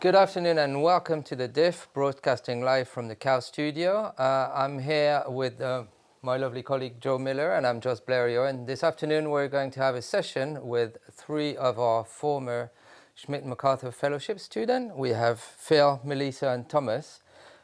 Good afternoon and welcome to the DIF, broadcasting live from the Cow Studio. I'm here with my lovely colleague Joe Miller, and I'm Jos Blériot. And this afternoon we're going to have a session with three of our former Schmidt MacArthur Fellowship students. We have Phil, Melissa and Thomas.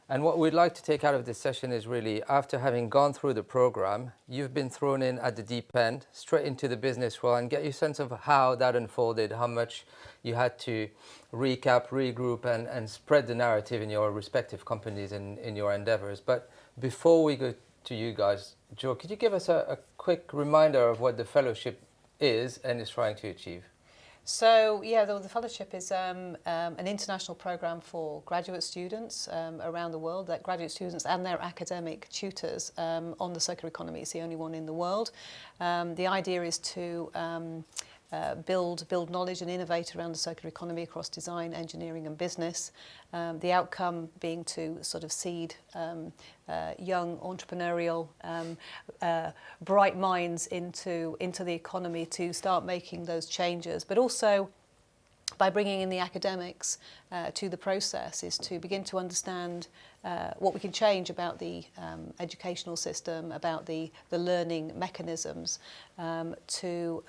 And what we'd like to take out of this session is really, after having gone through the program, you've been thrown in at the deep end, straight into the business world, and get your sense of how that unfolded, how much you had to recap, regroup, and spread the narrative in your respective companies and in your endeavors. But before we go to you guys, Joe, could you give us a quick reminder of what the fellowship is and is trying to achieve? So, the fellowship is an international program for graduate students around the world, that graduate students and their academic tutors on the circular economy. It's the only one in the world. The idea is to build knowledge and innovate around the circular economy across design, engineering and business. The outcome being to sort of seed young entrepreneurial bright minds into the economy to start making those changes, but also by bringing in the academics to the process is to begin to understand what we can change about the educational system, about the learning mechanisms to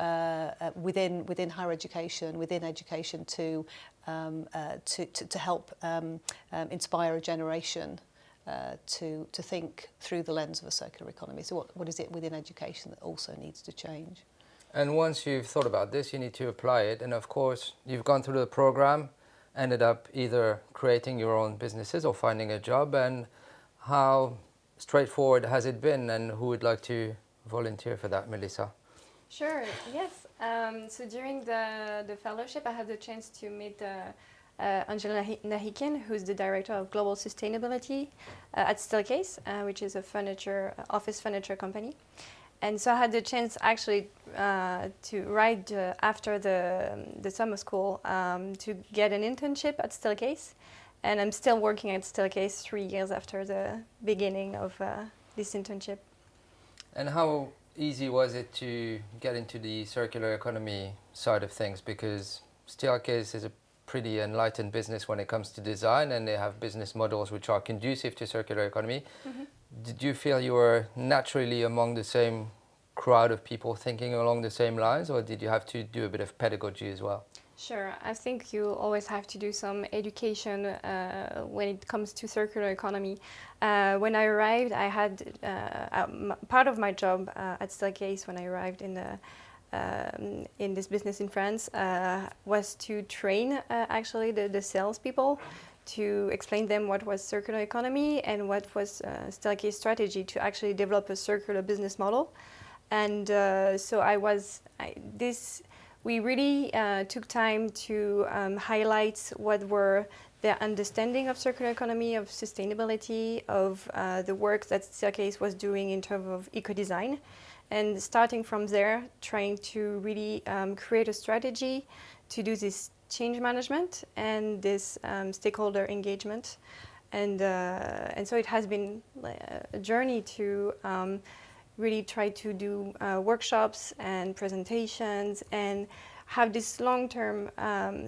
within higher education, within education to help inspire a generation to think through the lens of a circular economy. So what is it within education that also needs to change? And once you've thought about this, you need to apply it. And of course, you've gone through the program, ended up either creating your own businesses or finding a job. And how straightforward has it been? And who would like to volunteer for that, Melissa? Sure, yes. So during the fellowship, I had the chance to meet Angela Nahikin, who's the director of global sustainability at Steelcase, which is a office furniture company. And so I had the chance actually to ride after the summer school to get an internship at Steelcase. And I'm still working at Steelcase 3 years after the beginning of this internship. And how easy was it to get into the circular economy side of things? Because Steelcase is a pretty enlightened business when it comes to design, and they have business models which are conducive to circular economy. Mm-hmm. Did you feel you were naturally among the same crowd of people thinking along the same lines, or did you have to do a bit of pedagogy as well? Sure, I think you always have to do some education when it comes to circular economy. When I arrived, I had part of my job at Steelcase when I arrived in this business in France was to train actually the salespeople, to explain them what was circular economy and what was Steelcase strategy to actually develop a circular business model. And we really took time to highlight what were their understanding of circular economy, of sustainability, of the work that Steelcase was doing in terms of eco-design. And starting from there, trying to really create a strategy to do this change management and this stakeholder engagement. And so it has been a journey to really try to do workshops and presentations and have this long-term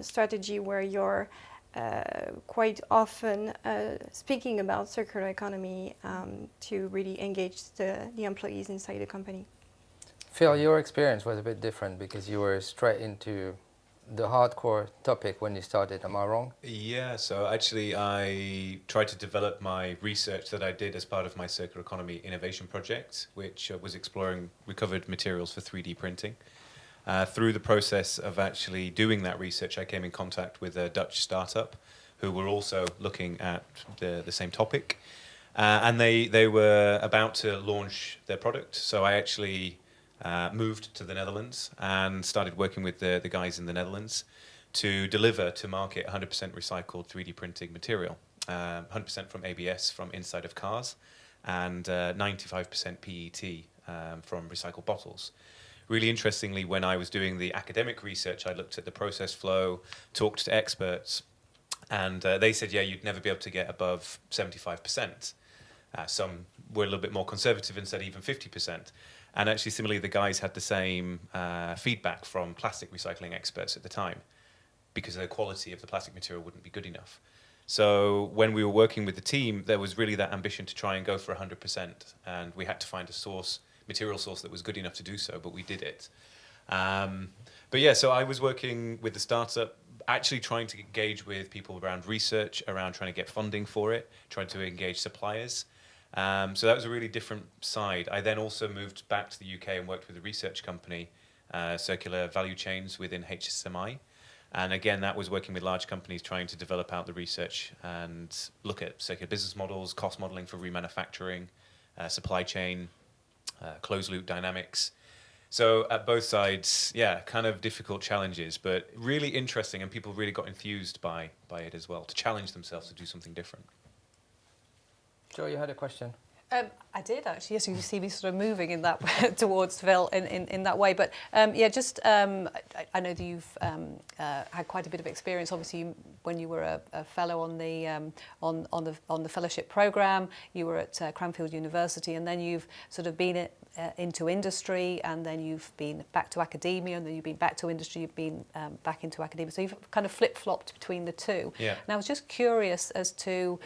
strategy where you're quite often speaking about circular economy to really engage the employees inside the company. Phil, your experience was a bit different because you were straight into the hardcore topic when you started, am I wrong? Yeah, so actually I tried to develop my research that I did as part of my circular economy innovation project, which was exploring recovered materials for 3D printing. Through the process of actually doing that research, I came in contact with a Dutch startup who were also looking at the same topic. And they were about to launch their product, so I actually moved to the Netherlands and started working with the guys in the Netherlands to deliver to market 100% recycled 3D printing material, 100% from ABS from inside of cars, and 95% PET from recycled bottles. Really interestingly, when I was doing the academic research, I looked at the process flow, talked to experts, and they said, yeah, you'd never be able to get above 75%. Some were a little bit more conservative and said even 50%. And actually, similarly, the guys had the same feedback from plastic recycling experts at the time. because the quality of the plastic material wouldn't be good enough. So when we were working with the team, there was really that ambition to try and go for 100%, and we had to find a material source that was good enough to do so, but we did it. But yeah, so I was working with the startup, actually trying to engage with people around research, around trying to get funding for it, trying to engage suppliers. So that was a really different side. I then also moved back to the UK and worked with a research company, Circular Value Chains within HSMI. And again, that was working with large companies trying to develop out the research and look at circular business models, cost modeling for remanufacturing, supply chain, closed loop dynamics. So at both sides, yeah, kind of difficult challenges, but really interesting, and people really got enthused by it as well, to challenge themselves to do something different. Joe, you had a question. I did actually. Yes, you see me sort of moving in that towards Phil in that way. But yeah, just I know that you've had quite a bit of experience. Obviously, when you were a fellow on the fellowship program, you were at Cranfield University, and then you've sort of been into industry, and then you've been back to academia, and then you've been back to industry. You've been back into academia. So you've kind of flip-flopped between the two. Yeah. And I was just curious as to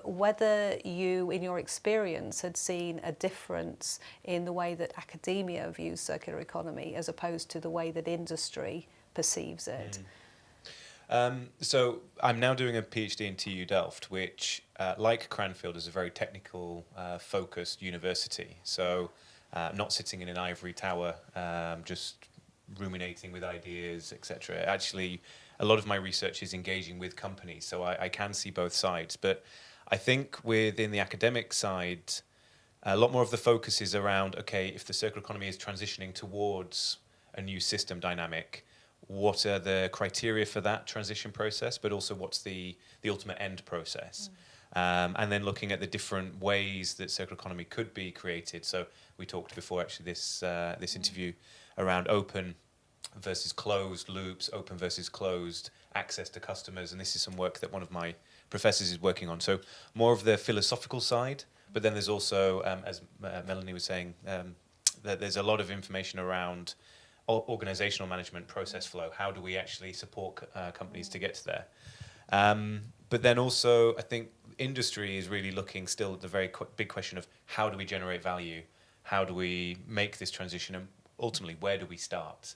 whether you, in your experience, had seen a difference in the way that academia views circular economy as opposed to the way that industry perceives it. So I'm now doing a PhD in TU Delft, which, like Cranfield, is a very technical, focused university. So not sitting in an ivory tower, just ruminating with ideas, etc. Actually, a lot of my research is engaging with companies, so I can see both sides. But I think within the academic side, a lot more of the focus is around, okay, if the circular economy is transitioning towards a new system dynamic, what are the criteria for that transition process, but also what's the ultimate end process? And then looking at the different ways that circular economy could be created. So we talked before, actually, this interview around open versus closed loops, open versus closed, access to customers, and this is some work that one of my professors is working on. So more of the philosophical side, but then there's also, as Melanie was saying, that there's a lot of information around organizational management, process flow. How do we actually support companies to get to there? But then also, I think industry is really looking still at the very big question of how do we generate value? How do we make this transition? And ultimately, where do we start?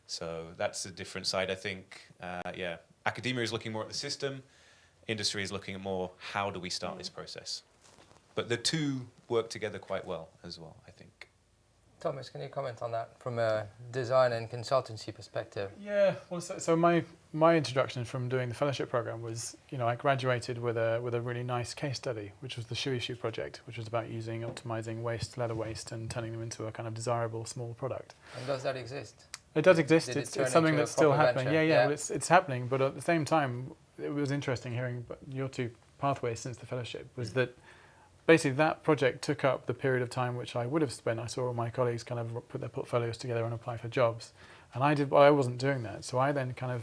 So that's a different side. I think, yeah, academia is looking more at the system. Industry is looking at more how do we start this process? But the two work together quite well as well, I think. Thomas, can you comment on that from a design and consultancy perspective? Yeah, well, so my introduction from doing the fellowship program was, I graduated with a really nice case study, which was the Shoey Shoe project, which was about optimizing leather waste, and turning them into a kind of desirable small product. And does that exist? It does exist. Did it It's turn something into a that's still proper happening. venture? Yeah. Well, it's happening, but at the same time, it was interesting hearing your two pathways since the fellowship was that basically that project took up the period of time which I would have spent. I saw all my colleagues kind of put their portfolios together and apply for jobs, and I wasn't doing that. So I then kind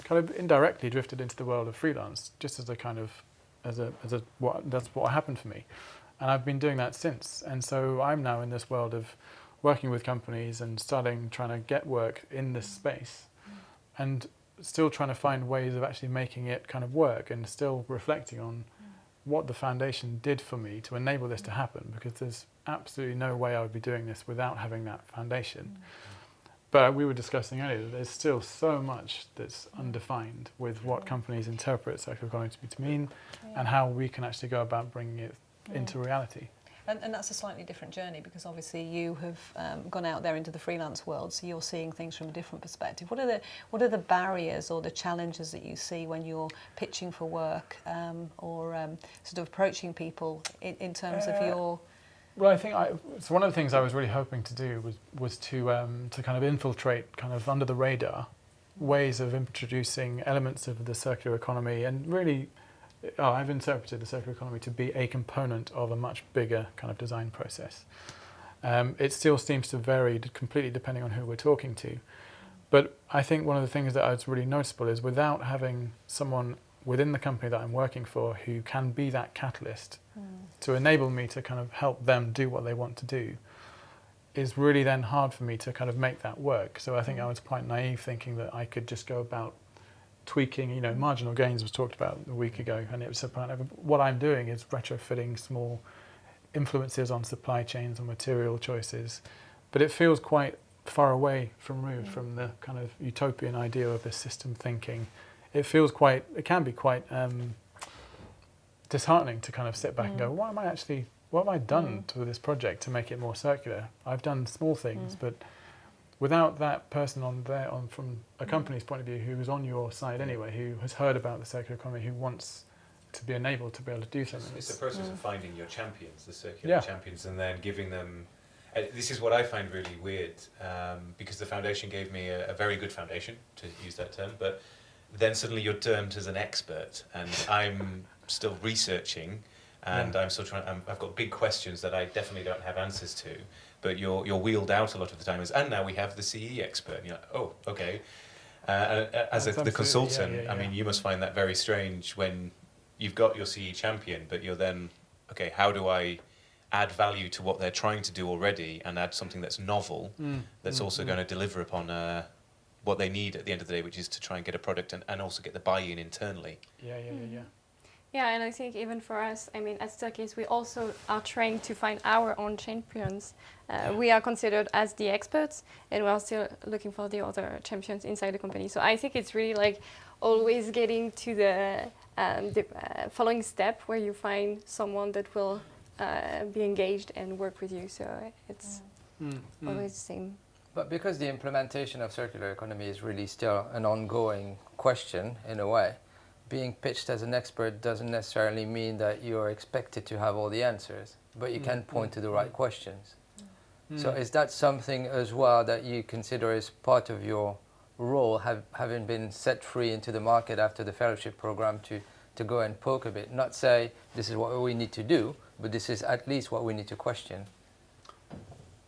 of indirectly drifted into the world of freelance, just as a kind of that's what happened for me, and I've been doing that since. And so I'm now in this world of working with companies and trying to get work in this space, and still trying to find ways of actually making it kind of work, and still reflecting on what the foundation did for me to enable this to happen, because there's absolutely no way I would be doing this without having that foundation. But we were discussing earlier that there's still so much that's undefined with what companies interpret circular economy to mean, and how we can actually go about bringing it into reality. And that's a slightly different journey, because obviously you have gone out there into the freelance world, so you're seeing things from a different perspective. What are the barriers or the challenges that you see when you're pitching for work, or sort of approaching people in terms of your? Well, I think so one of the things I was really hoping to do was to kind of infiltrate, kind of under the radar, ways of introducing elements of the circular economy, and really. I've interpreted the circular economy to be a component of a much bigger kind of design process. It still seems to vary completely depending on who we're talking to. But I think one of the things that is really noticeable is without having someone within the company that I'm working for who can be that catalyst to enable me to kind of help them do what they want to do, is really then hard for me to kind of make that work. So I think I was quite naive thinking that I could just go about tweaking, marginal gains was talked about a week ago, and it was about what I'm doing is retrofitting small influences on supply chains or material choices, but it feels quite far away from the kind of utopian idea of this system thinking. It can be quite disheartening to kind of sit back and go, what have I done to this project to make it more circular? I've done small things, but without that person from a company's point of view who is on your side anyway, who has heard about the circular economy, who wants to be enabled to be able to do something. It's a process of finding your champions, the circular champions, and then giving them. This is what I find really weird, because the foundation gave me a very good foundation, to use that term, but then suddenly you're termed as an expert, and I'm still researching, and I'm still trying. I've got big questions that I definitely don't have answers to, but you're wheeled out a lot of the time as, and now we have the CE expert, and you're like, oh, okay. As the consultant, I mean, you must find that very strange when you've got your CE champion, but you're then, okay, how do I add value to what they're trying to do already and add something that's novel, that's also going to deliver upon what they need at the end of the day, which is to try and get a product and also get the buy-in internally. Yeah, and I think even for us, I mean, at Staircase, we also are trying to find our own champions. We are considered as the experts, and we are still looking for the other champions inside the company. So I think it's really like always getting to the following step where you find someone that will be engaged and work with you. So it's always the same. But because the implementation of circular economy is really still an ongoing question in a way, being pitched as an expert doesn't necessarily mean that you're expected to have all the answers, but you can point to the right questions. So is that something as well that you consider as part of your role, having been set free into the market after the fellowship program to go and poke a bit, not say this is what we need to do, but this is at least what we need to question?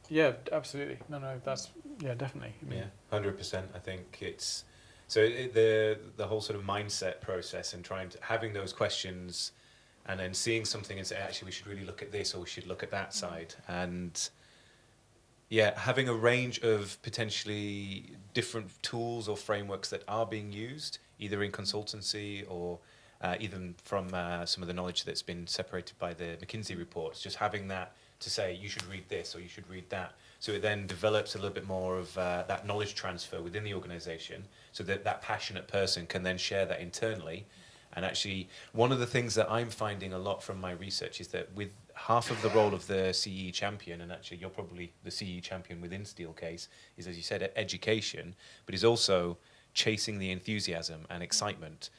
Yeah, absolutely. No, that's, definitely. Yeah, 100%. I think it's, so the whole sort of mindset process and having those questions and then seeing something and say, actually, we should really look at this or we should look at that side. And having a range of potentially different tools or frameworks that are being used, either in consultancy or even from some of the knowledge that's been separated by the McKinsey reports, just having that to say, you should read this or you should read that. So it then develops a little bit more of that knowledge transfer within the organisation, so that passionate person can then share that internally. And actually, one of the things that I'm finding a lot from my research is that with half of the role of the CE champion, and actually you're probably the CE champion within Steelcase, is, as you said, education, but is also chasing the enthusiasm and excitement,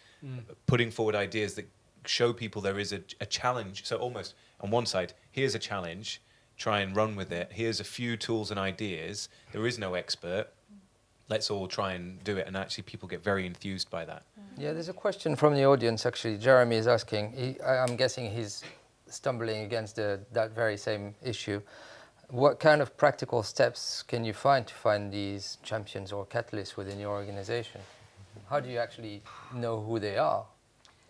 putting forward ideas that show people there is a challenge. So almost on one side, here's a challenge, try and run with it. Here's a few tools and ideas. There is no expert. Let's all try and do it. And actually people get very enthused by that. Yeah, there's a question from the audience actually. Jeremy is asking, I'm guessing he's stumbling against that very same issue. What kind of practical steps can you find to find these champions or catalysts within your organization? How do you actually know who they are?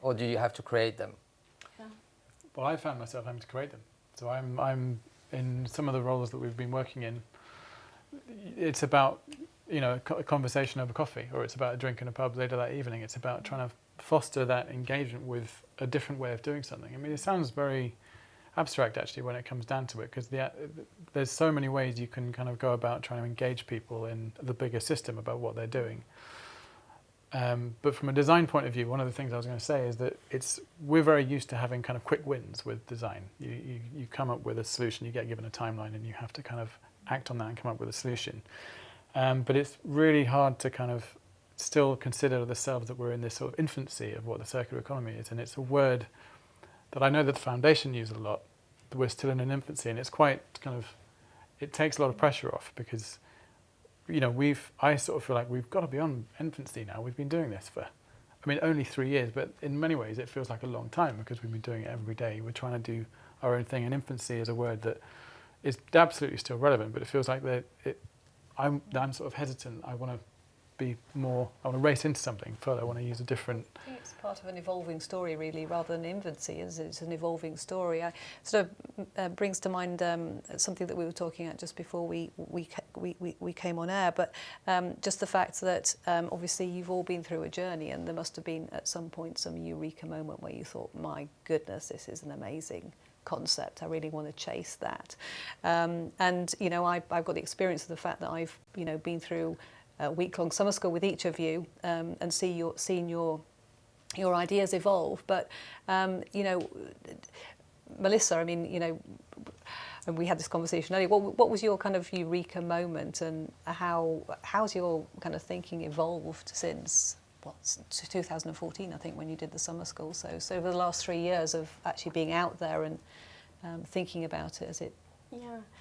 Or do you have to create them? Well, I found myself having to create them. So I'm in some of the roles that we've been working in, it's about, a conversation over coffee, or it's about a drink in a pub later that evening. It's about trying to foster that engagement with a different way of doing something. I mean, it sounds very abstract actually when it comes down to it, because there's so many ways you can kind of go about trying to engage people in the bigger system about what they're doing. But from a design point of view, one of the things I was going to say is that we're very used to having kind of quick wins with design. You come up with a solution, you get given a timeline, and you have to kind of act on that and come up with a solution. But it's really hard to kind of still consider ourselves that we're in this sort of infancy of what the circular economy is, and it's a word that I know that the foundation uses a lot, but we're still in an infancy, and it's quite kind of, it takes a lot of pressure off, because I sort of feel like we've got to be on infancy now. We've been doing this for, only 3 years, but in many ways it feels like a long time because we've been doing it every day. We're trying to do our own thing, and infancy is a word that is absolutely still relevant, but it feels like that I'm sort of hesitant. I want to be more, I want to race into something further, I want to use a different... I think it's part of an evolving story, really, rather than infancy. It's an evolving story. I sort of brings to mind something that we were talking about just before we came on air, but just the fact that obviously you've all been through a journey, and there must have been at some point some eureka moment where you thought, my goodness, this is an amazing concept. I really want to chase that. And you know, I've got the experience of the fact that I've been through a week-long summer school with each of you, and seen your ideas evolve. But you know, Melissa, I mean, you know, and we had this conversation earlier. What was your kind of eureka moment, and how's your kind of thinking evolved since 2014, I think, when you did the summer school? So over the last 3 years of actually being out there and thinking about it, has it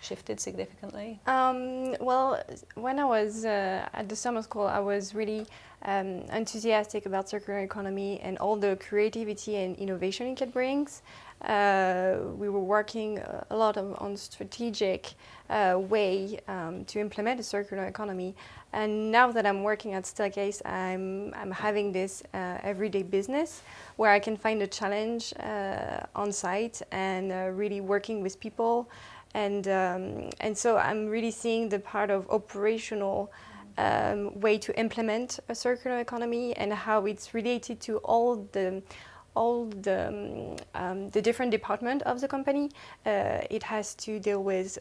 shifted significantly? Well, when I was at the summer school, I was really enthusiastic about circular economy and all the creativity and innovation it brings. We were working a lot on strategic way to implement a circular economy. And now that I'm working at Staircase, I'm having this everyday business where I can find a challenge on site and really working with people. And so I'm really seeing the part of operational way to implement a circular economy and how it's related to all the different departments of the company. It has to deal with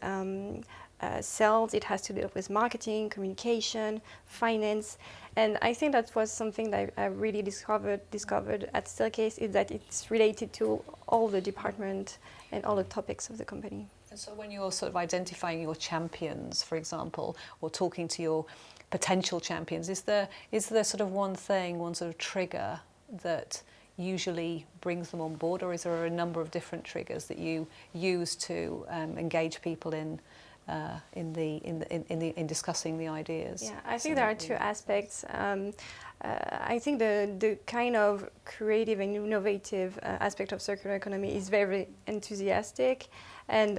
sales, it has to deal with marketing, communication, finance. And I think that was something that I really discovered at Staircase, is that it's related to all the departments and all the topics of the company. And so when you're sort of identifying your champions, for example, or talking to your potential champions, is there sort of one sort of trigger that usually brings them on board, or is there a number of different triggers that you use to engage people in discussing the ideas? Yeah, I think there are two aspects. I think the kind of creative and innovative aspect of circular economy is very enthusiastic and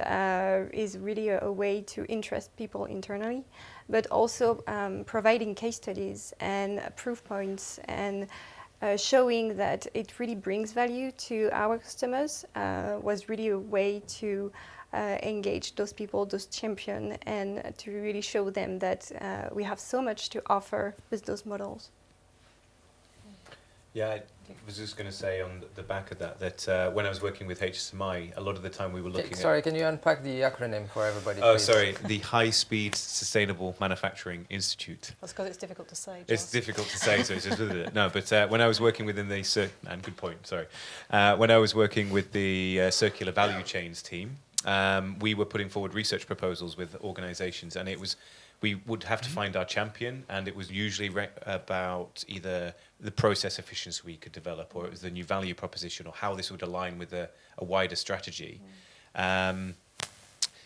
is really a way to interest people internally, but also providing case studies and proof points and showing that it really brings value to our customers was really a way to engage those people, those champions, and to really show them that we have so much to offer with those models. Yeah, I was just going to say on the back of that when I was working with HSMI, a lot of the time we were looking at... Sorry, can you unpack the acronym for everybody, Oh, please? sorry, the High Speed Sustainable Manufacturing Institute. That's because it's difficult to say, Joss. It's difficult to say, so it's just no. But when I was working within the and good point. Sorry, when I was working with the circular value chains team, we were putting forward research proposals with organisations, and it was we would have to find our champion, and it was usually about either the process efficiency we could develop, or it was the new value proposition, or how this would align with a wider strategy.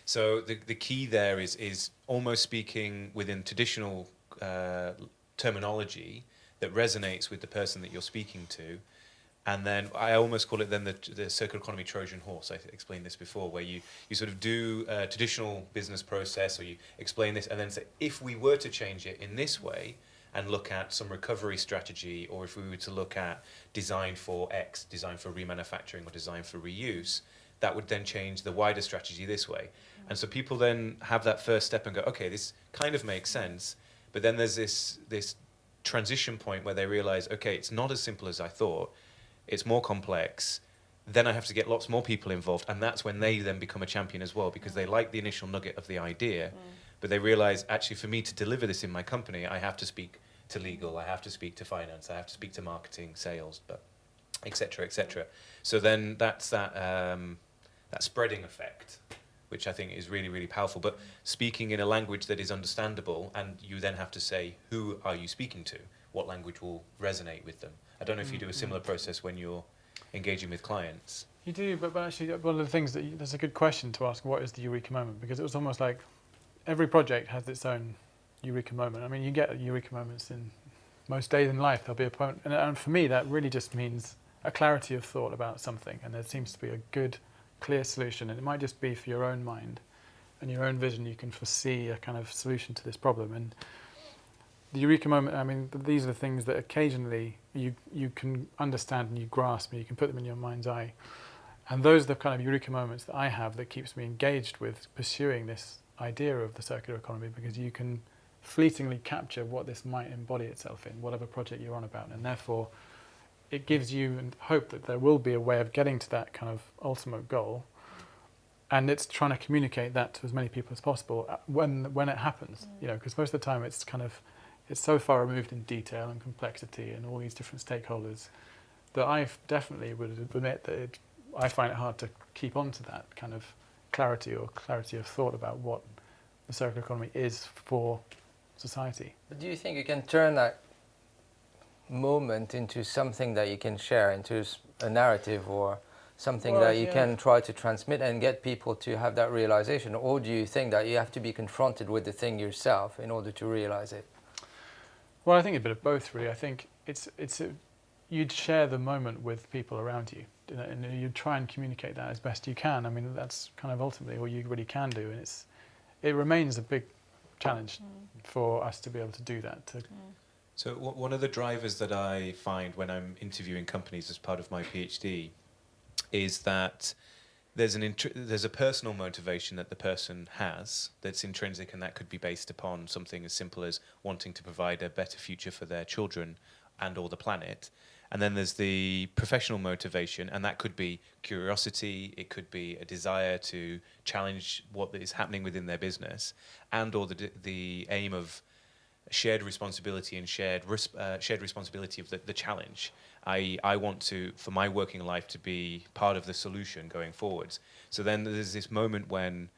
So the key there is almost speaking within traditional terminology that resonates with the person that you're speaking to. And then I almost call it then the circular economy Trojan horse. I explained this before, where you sort of do a traditional business process, or you explain this and then say, if we were to change it in this way and look at some recovery strategy, or if we were to look at design for X, design for remanufacturing, or design for reuse, that would then change the wider strategy this way. And so people then have that first step and go, okay, this kind of makes sense. But then there's this transition point where they realize, okay, it's not as simple as I thought. It's more complex. Then I have to get lots more people involved, and that's when they then become a champion as well, because they like the initial nugget of the idea, but they realize, actually, for me to deliver this in my company, I have to speak to legal, I have to speak to finance, I have to speak to marketing, sales, but et cetera, et cetera. So then that's that spreading effect, which I think is really, really powerful. But speaking in a language that is understandable, and you then have to say, who are you speaking to? What language will resonate with them? I don't know if you do a similar process when you're engaging with clients. You do, but actually one of the things that's a good question to ask, what is the Eureka moment? Because it was almost like every project has its own Eureka moment. I mean, you get Eureka moments in most days in life. There'll be a point, and for me, that really just means a clarity of thought about something, and there seems to be a good, clear solution. And it might just be for your own mind and your own vision. You can foresee a kind of solution to this problem, and the Eureka moment, I mean, these are the things that occasionally you can understand and you grasp and you can put them in your mind's eye. And those are the kind of Eureka moments that I have that keeps me engaged with pursuing this idea of the circular economy, because you can fleetingly capture what this might embody itself in, whatever project you're on about. And therefore, it gives you hope that there will be a way of getting to that kind of ultimate goal. And it's trying to communicate that to as many people as possible when it happens, because most of the time it's so far removed in detail and complexity and all these different stakeholders that I definitely would admit that I find it hard to keep on to that kind of clarity of thought about what the circular economy is for society. But do you think you can turn that moment into something that you can share, into a narrative or something that you can try to transmit and get people to have that realization? Or do you think that you have to be confronted with the thing yourself in order to realize it? Well, I think a bit of both, really. I think you'd share the moment with people around you, and you'd try and communicate that as best you can. I mean, that's kind of ultimately all you really can do, and it remains a big challenge for us to be able to do that. So one of the drivers that I find when I'm interviewing companies as part of my PhD is that there's a personal motivation that the person has that's intrinsic, and that could be based upon something as simple as wanting to provide a better future for their children and or the planet. And then there's the professional motivation, and that could be curiosity, it could be a desire to challenge what is happening within their business, and or the aim of shared responsibility and shared responsibility of the challenge. I want to, for my working life, to be part of the solution going forwards. So then there's this moment when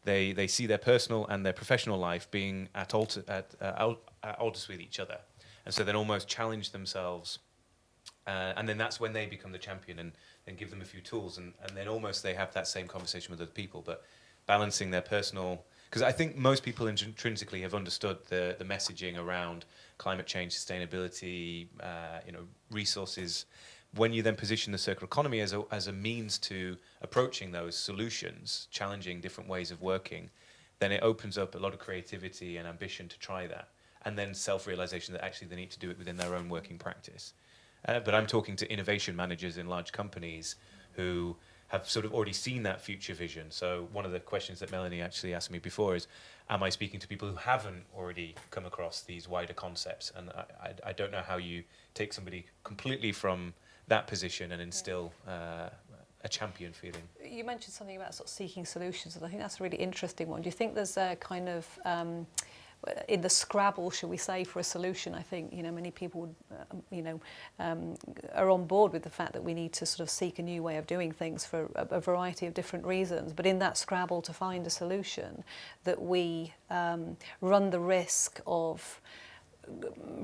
they see their personal and their professional life being at odds with each other, and so then almost challenge themselves, and then that's when they become the champion and give them a few tools, and then almost they have that same conversation with other people, but balancing their personal. Because I think most people intrinsically have understood the messaging around climate change, sustainability, resources. When you then position the circular economy as a means to approaching those solutions, challenging different ways of working, then it opens up a lot of creativity and ambition to try that, and then self-realization that actually they need to do it within their own working practice. But I'm talking to innovation managers in large companies who have sort of already seen that future vision. So one of the questions that Melanie actually asked me before is, am I speaking to people who haven't already come across these wider concepts? And I don't know how you take somebody completely from that position and instill a champion feeling. You mentioned something about sort of seeking solutions, and I think that's a really interesting one. Do you think there's a kind of in the scrabble, shall we say, for a solution? I think many people, are on board with the fact that we need to sort of seek a new way of doing things for a variety of different reasons. But in that scrabble to find a solution, that we run the risk of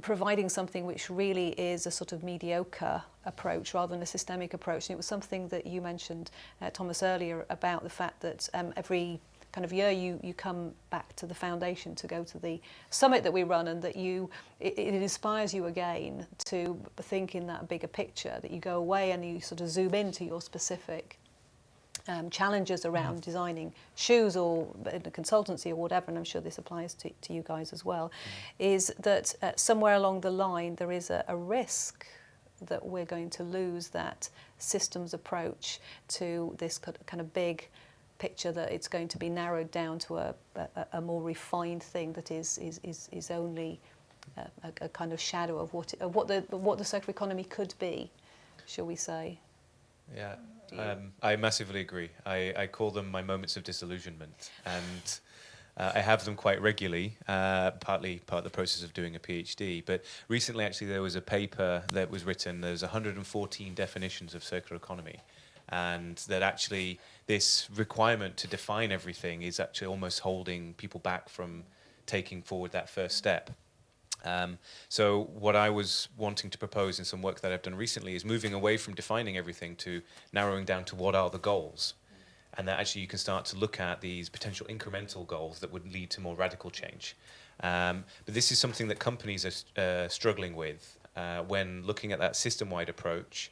providing something which really is a sort of mediocre approach rather than a systemic approach. And it was something that you mentioned, Thomas, earlier about the fact that every kind of year you come back to the foundation to go to the summit that we run, and that it inspires you again to think in that bigger picture, that you go away and you sort of zoom into your specific challenges around designing shoes or in a consultancy or whatever, and I'm sure this applies to you guys as well, is that somewhere along the line there is a risk that we're going to lose that systems approach to this kind of big picture, that it's going to be narrowed down to a more refined thing that is only a kind of shadow of what the circular economy could be, shall we say? Yeah, I massively agree. I call them my moments of disillusionment, and I have them quite regularly, partly part of the process of doing a PhD. But recently, actually, there was a paper that was written. There's 114 definitions of circular economy, and that actually this requirement to define everything is actually almost holding people back from taking forward that first step. So what I was wanting to propose in some work that I've done recently is moving away from defining everything to narrowing down to what are the goals. And that actually you can start to look at these potential incremental goals that would lead to more radical change. But this is something that companies are struggling with when looking at that system-wide approach.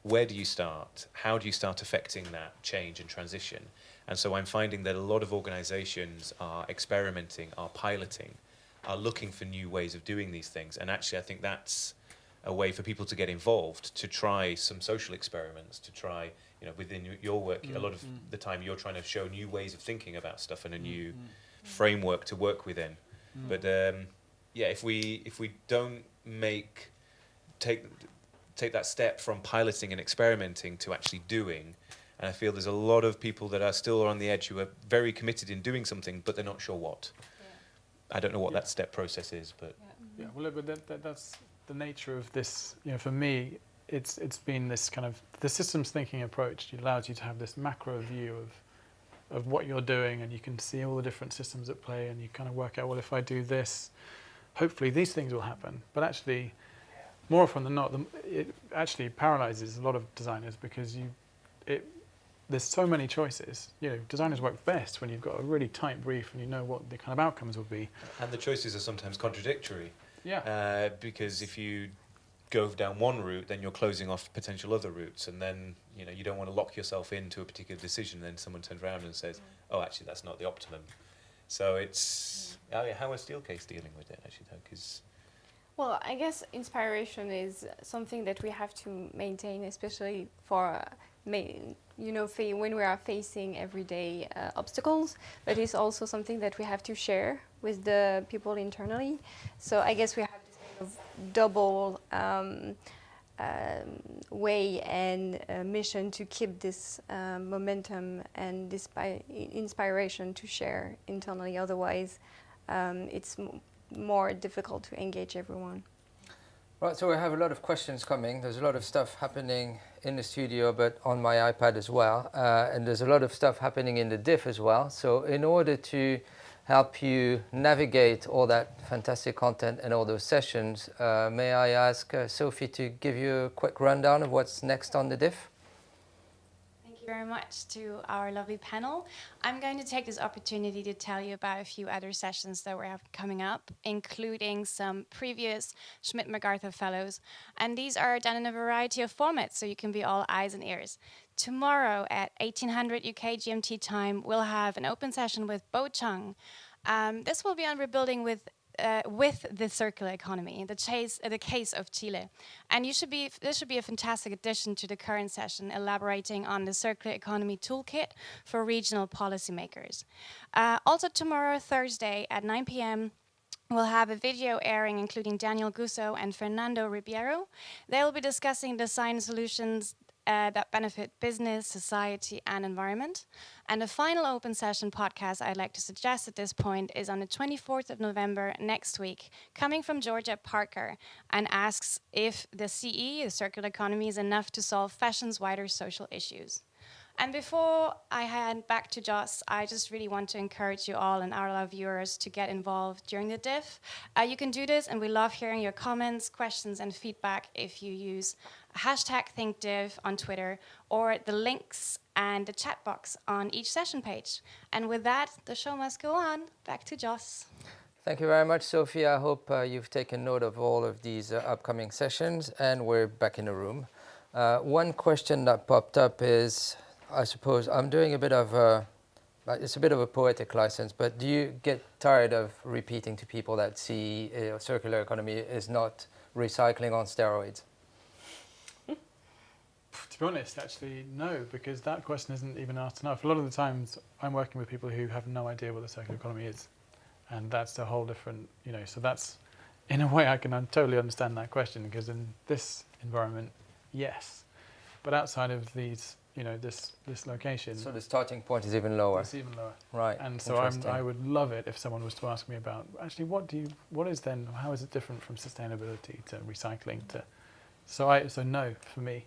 Where do you start? How do you start affecting that change and transition? And so I'm finding that a lot of organizations are experimenting, are piloting, are looking for new ways of doing these things. And actually, I think that's a way for people to get involved, to try some social experiments, to try, within your work, a lot of the time you're trying to show new ways of thinking about stuff and a new framework to work within. But if we don't take that step from piloting and experimenting to actually doing, and I feel there's a lot of people that are still on the edge who are very committed in doing something, but they're not sure what. Yeah. I don't know what that step process is, but well, but that's the nature of this. For me, it's been this kind of the systems thinking approach. It allows you to have this macro view of what you're doing, and you can see all the different systems at play, and you kind of work out, well, if I do this, hopefully these things will happen. But actually, more often than not, it actually paralyzes a lot of designers because there's so many choices. Designers work best when you've got a really tight brief and you know what the kind of outcomes will be. And the choices are sometimes contradictory. Yeah. Because if you go down one route, then you're closing off potential other routes, and then you don't want to lock yourself into a particular decision. Then someone turns around and says, "Oh, actually, that's not the optimum." So it's how are Steelcase dealing with it actually, though? Because well, I guess inspiration is something that we have to maintain, especially for when we are facing everyday obstacles, but it's also something that we have to share with the people internally. So I guess we have this kind of double way and mission to keep this momentum and this inspiration to share internally. Otherwise, it's more difficult to engage everyone. Right, so we have a lot of questions coming. There's a lot of stuff happening in the studio, but on my iPad as well. And there's a lot of stuff happening in the diff as well. So in order to help you navigate all that fantastic content and all those sessions, may I ask Sophie to give you a quick rundown of what's next on the diff? Thank you very much to our lovely panel. I'm going to take this opportunity to tell you about a few other sessions that we have coming up, including some previous Schmidt MacArthur Fellows. And these are done in a variety of formats, so you can be all eyes and ears. Tomorrow at 1800 UK GMT time, we'll have an open session with Bo Chung. This will be on rebuilding with the circular economy, the case of Chile. And this should be a fantastic addition to the current session, elaborating on the circular economy toolkit for regional policymakers. Also tomorrow, Thursday at 9 p.m., we'll have a video airing including Daniel Gusso and Fernando Ribeiro. They'll be discussing design solutions that benefit business, society, and environment. And the final open session podcast I'd like to suggest at this point is on the 24th of November next week, coming from Georgia Parker, and asks if the CE, the circular economy, is enough to solve fashion's wider social issues. And before I hand back to Joss, I just really want to encourage you all and our viewers to get involved during the diff. You can do this, and we love hearing your comments, questions, and feedback if you use #ThinkDiff on Twitter or the links and the chat box on each session page. And with that, the show must go on. Back to Joss. Thank you very much, Sophie. I hope you've taken note of all of these upcoming sessions, and we're back in the room. One question that popped up is, I suppose I'm doing a bit of it's a bit of a poetic license, but do you get tired of repeating to people that circular economy is not recycling on steroids? To be honest, actually, no, because that question isn't even asked enough. A lot of the times I'm working with people who have no idea what the circular economy is. And that's a whole different, so that's, in a way, I can totally understand that question, because in this environment, yes. But outside of these, this location. So the starting point is even lower. It's even lower. Right. And so I would love it if someone was to ask me about, actually, how is it different from sustainability to recycling to, so no, for me.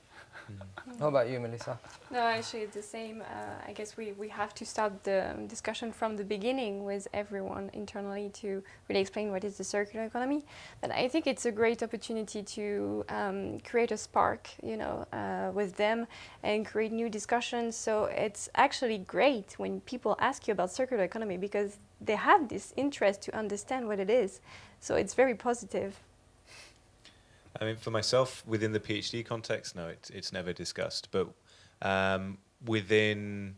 How about you, Melissa? No, actually, it's the same. I guess we have to start the discussion from the beginning with everyone internally to really explain what is the circular economy. But I think it's a great opportunity to create a spark, with them and create new discussions. So it's actually great when people ask you about circular economy, because they have this interest to understand what it is. So it's very positive. I mean, for myself, within the PhD context, no, it's never discussed. But within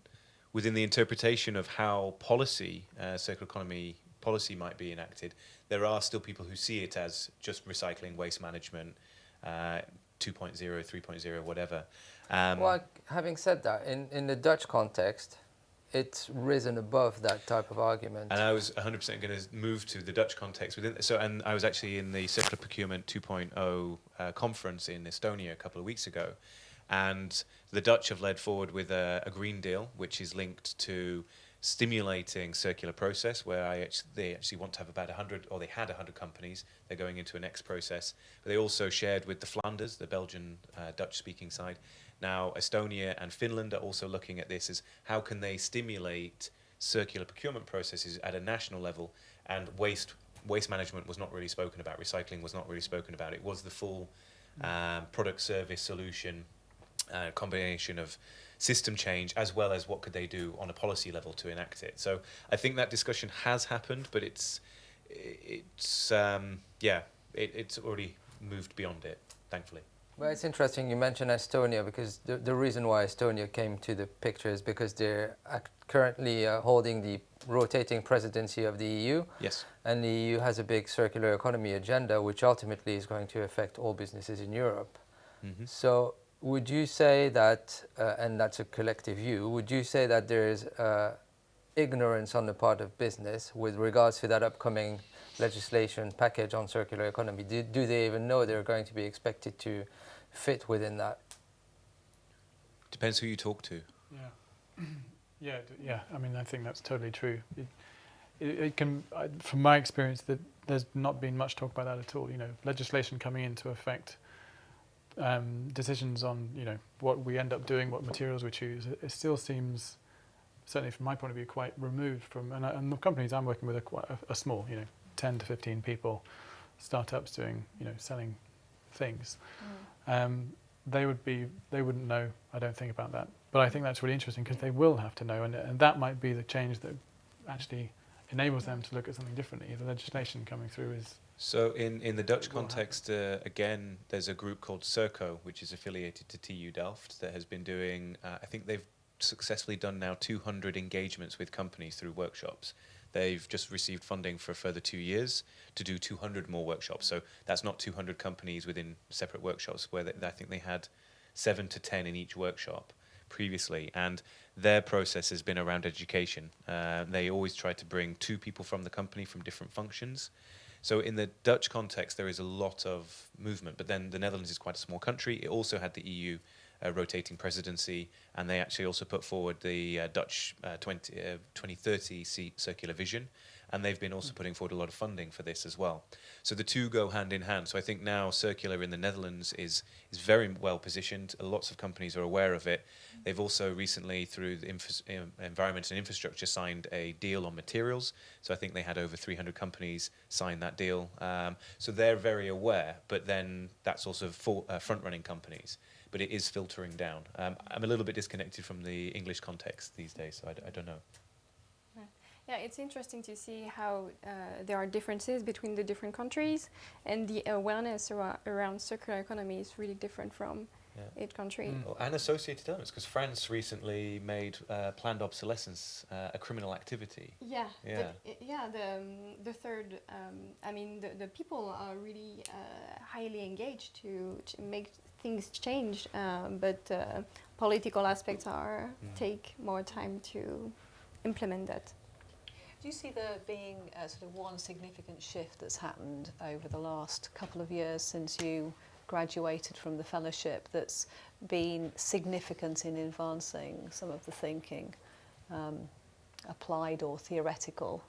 the interpretation of how policy, circular economy policy might be enacted, there are still people who see it as just recycling, waste management, 2.0, 3.0, whatever. Well, having said that, in the Dutch context, it's risen above that type of argument. And I was 100% going to move to the Dutch context within. So, and I was actually in the Circular Procurement 2.0 conference in Estonia a couple of weeks ago, and the Dutch have led forward with a Green Deal, which is linked to stimulating circular process, where they actually want to have about 100, or they had 100 companies. They're going into a next process. But they also shared with the Flanders, the Belgian Dutch-speaking side. Now, Estonia and Finland are also looking at this as how can they stimulate circular procurement processes at a national level, and waste management was not really spoken about, recycling was not really spoken about. It was the full product service solution, combination of system change as well as what could they do on a policy level to enact it. So I think that discussion has happened, but it's already moved beyond it, thankfully. Well, it's interesting you mentioned Estonia, because the reason why Estonia came to the picture is because they're currently holding the rotating presidency of the EU. Yes. And the EU has a big circular economy agenda, which ultimately is going to affect all businesses in Europe. Mm-hmm. So would you say that, and that's a collective view, would you say that there is ignorance on the part of business with regards to that upcoming legislation package on circular economy? Do they even know they're going to be expected to fit within that? Depends who you talk to. Yeah. I mean, I think that's totally true. It can, from my experience, that there's not been much talk about that at all. You know, legislation coming into effect, decisions on what we end up doing, what materials we choose. It still seems, certainly from my point of view, quite removed from. And the companies I'm working with are quite a small, 10 to 15 people, startups doing, selling things. They wouldn't know, I don't think, about that. But I think that's really interesting, because they will have to know, and that might be the change that actually enables them to look at something differently. The legislation coming through is... So in the Dutch context, again, there's a group called Circo, which is affiliated to TU Delft, that has been doing, I think they've successfully done now 200 engagements with companies through workshops. They've just received funding for a further 2 years to do 200 more workshops. So that's not 200 companies within separate workshops, where I think they had 7 to 10 in each workshop previously. And their process has been around education. They always try to bring 2 people from the company from different functions. So in the Dutch context, there is a lot of movement. But then the Netherlands is quite a small country. It also had the EU rotating presidency, and they actually also put forward the Dutch 2030 circular vision, and they've been also putting forward a lot of funding for this as well. So the two go hand in hand. So I think now circular in the Netherlands is very well positioned. Lots of companies are aware of it. They've also recently, through the Environment and Infrastructure, signed a deal on materials. So I think they had over 300 companies sign that deal. So they're very aware, but then that's also front-running companies. But it is filtering down. I'm a little bit disconnected from the English context these days, so I don't know. Yeah, it's interesting to see how there are differences between the different countries, and the awareness around circular economy is really different from each country. And associated elements, because France recently made planned obsolescence a criminal activity. Yeah. The third, the people are really highly engaged to make things change, but political aspects take more time to implement that. Do you see there being sort of one significant shift that's happened over the last couple of years since you graduated from the fellowship that's been significant in advancing some of the thinking, applied or theoretical,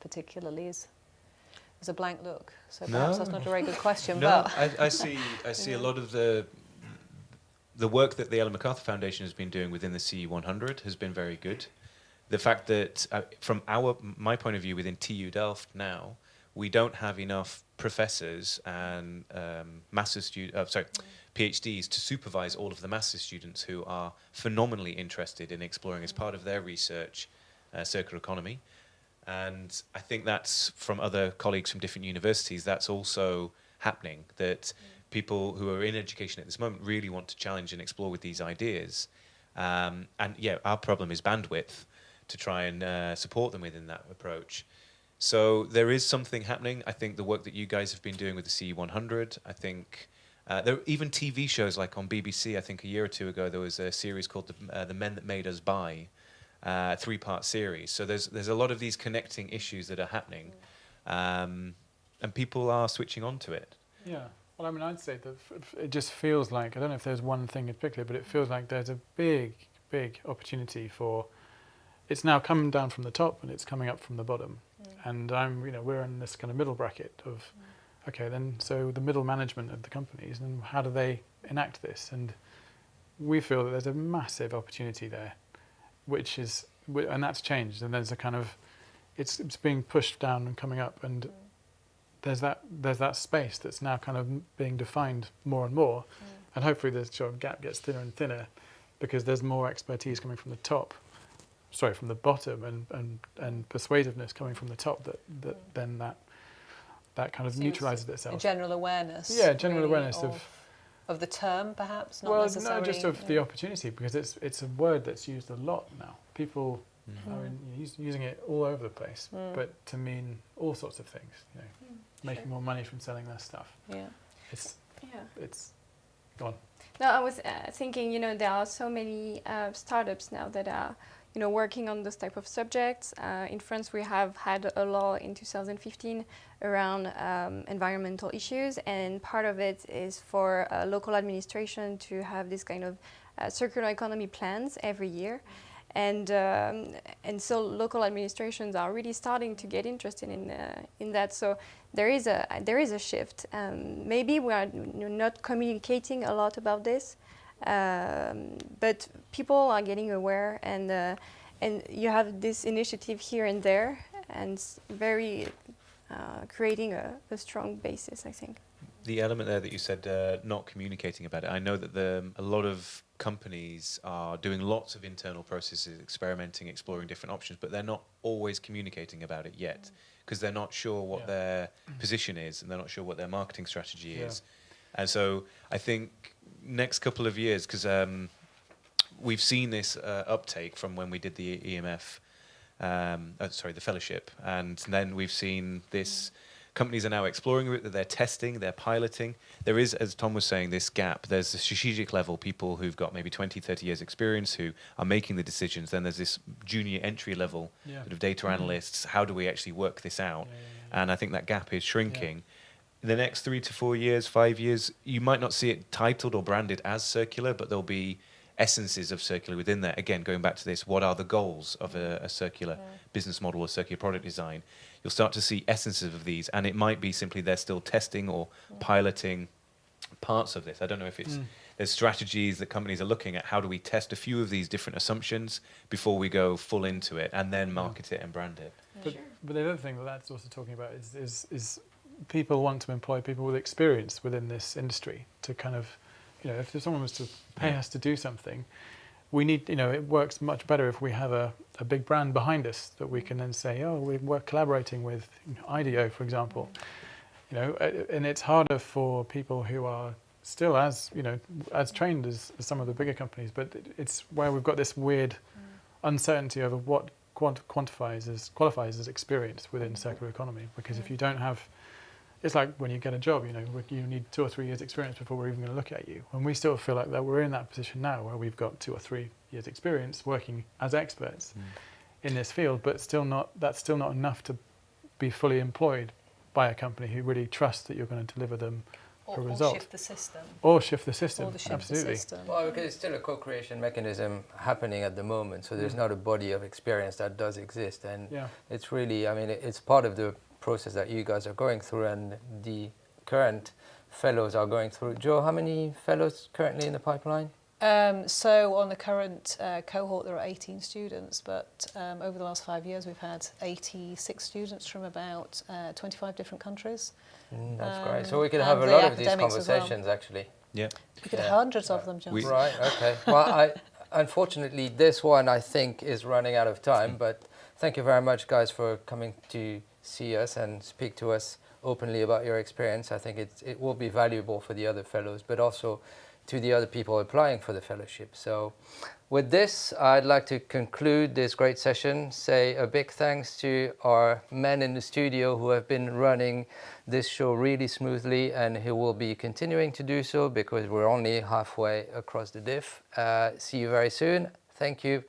particularly? There's a blank look, so perhaps that's not a very good question. No, but I see a lot of the work that the Ellen MacArthur Foundation has been doing within the CE100 has been very good. The fact that, from my point of view, within TU Delft now, we don't have enough professors and PhDs to supervise all of the master's students who are phenomenally interested in exploring, as part of their research, circular economy. And I think that's, from other colleagues from different universities, that's also happening, that people who are in education at this moment really want to challenge and explore with these ideas. And our problem is bandwidth to try and support them within that approach. So there is something happening. I think the work that you guys have been doing with the CE100, I think there are even TV shows like on BBC, I think a year or two ago, there was a series called The Men That Made Us Buy, 3-part series. So there's a lot of these connecting issues that are happening, and people are switching on to it. Yeah. Well, I mean, I'd say that it just feels like, I don't know if there's one thing in particular, but it feels like there's a big, big opportunity for, it's now coming down from the top and it's coming up from the bottom. And we're in this kind of middle bracket of, okay, then so the middle management of the companies, and how do they enact this? And we feel that there's a massive opportunity there, and that's changed. And there's a kind of, it's being pushed down and coming up, and there's that space that's now kind of being defined more and more, and hopefully the sort of gap gets thinner and thinner, because there's more expertise coming from the top. Sorry, from the bottom, and persuasiveness coming from the top, then that kind of neutralises itself. A general awareness. Yeah, general really, awareness of the term, perhaps, not well, necessarily. no, just of the opportunity, because it's a word that's used a lot now. People are using it all over the place, but to mean all sorts of things. Making more money from selling their stuff. Yeah. It's gone. No, I was thinking, there are so many startups now that are, working on those type of subjects. In France, we have had a law in 2015 around environmental issues, and part of it is for local administration to have this kind of circular economy plans every year. And so local administrations are really starting to get interested in that. So there is a shift. Maybe we are not communicating a lot about this, but people are getting aware, and you have this initiative here and there, and it's very creating a strong basis, I think. The element there that you said, not communicating about it, I know that a lot of companies are doing lots of internal processes, experimenting, exploring different options, but they're not always communicating about it yet, because they're not sure what their position is, and they're not sure what their marketing strategy is. And so I think next couple of years, because we've seen this uptake from when we did the EMF, the fellowship, and then we've seen this. Companies are now exploring it, they're testing, they're piloting. There is, as Tom was saying, this gap. There's the strategic level, people who've got maybe 20, 30 years experience who are making the decisions. Then there's this junior entry level sort of data analysts. How do we actually work this out? And I think that gap is shrinking. In the next 3 to 4 years, 5 years, you might not see it titled or branded as circular, but there'll be essences of circular within there. Again, going back to this, what are the goals of a circular business model or circular product design? You'll start to see essences of these, and it might be simply they're still testing or piloting parts of this. I don't know if it's there's strategies that companies are looking at. How do we test a few of these different assumptions before we go full into it, and then market it and brand it? But the other thing that's also talking about is people want to employ people with experience within this industry to kind of, if someone was to pay us to do something, we need, it works much better if we have a big brand behind us that we can then say, we're collaborating with IDEO, for example. And it's harder for people who are still as trained as some of the bigger companies, but it's where we've got this weird uncertainty over what qualifies as experience within circular economy. Because if you don't have, it's like when you get a job, you need 2 or 3 years experience before we're even going to look at you. And we still feel like that we're in that position now where we've got 2 or 3 years experience working as experts in this field, but that's still not enough to be fully employed by a company who really trusts that you're going to deliver them a result. Or shift the system. Or shift the system, Or shift absolutely. the system. Well, because it's still a co-creation mechanism happening at the moment, so there's not a body of experience that does exist, and it's really, it's part of the process that you guys are going through, and the current fellows are going through. Joe, how many fellows currently in the pipeline? So on the current cohort, there are 18 students, but over the last 5 years, we've had 86 students from about 25 different countries. That's great. So we could have a lot of these conversations, actually. Yeah. We could have hundreds of them, John. Right, okay. Well, unfortunately, this one, I think, is running out of time, but thank you very much, guys, for coming to see us and speak to us openly about your experience. I think it will be valuable for the other fellows, but also to the other people applying for the fellowship. So With this, I'd like to conclude this great session, say a big thanks to our men in the studio who have been running this show really smoothly and who will be continuing to do so because we're only halfway across the diff. See you very soon. Thank you.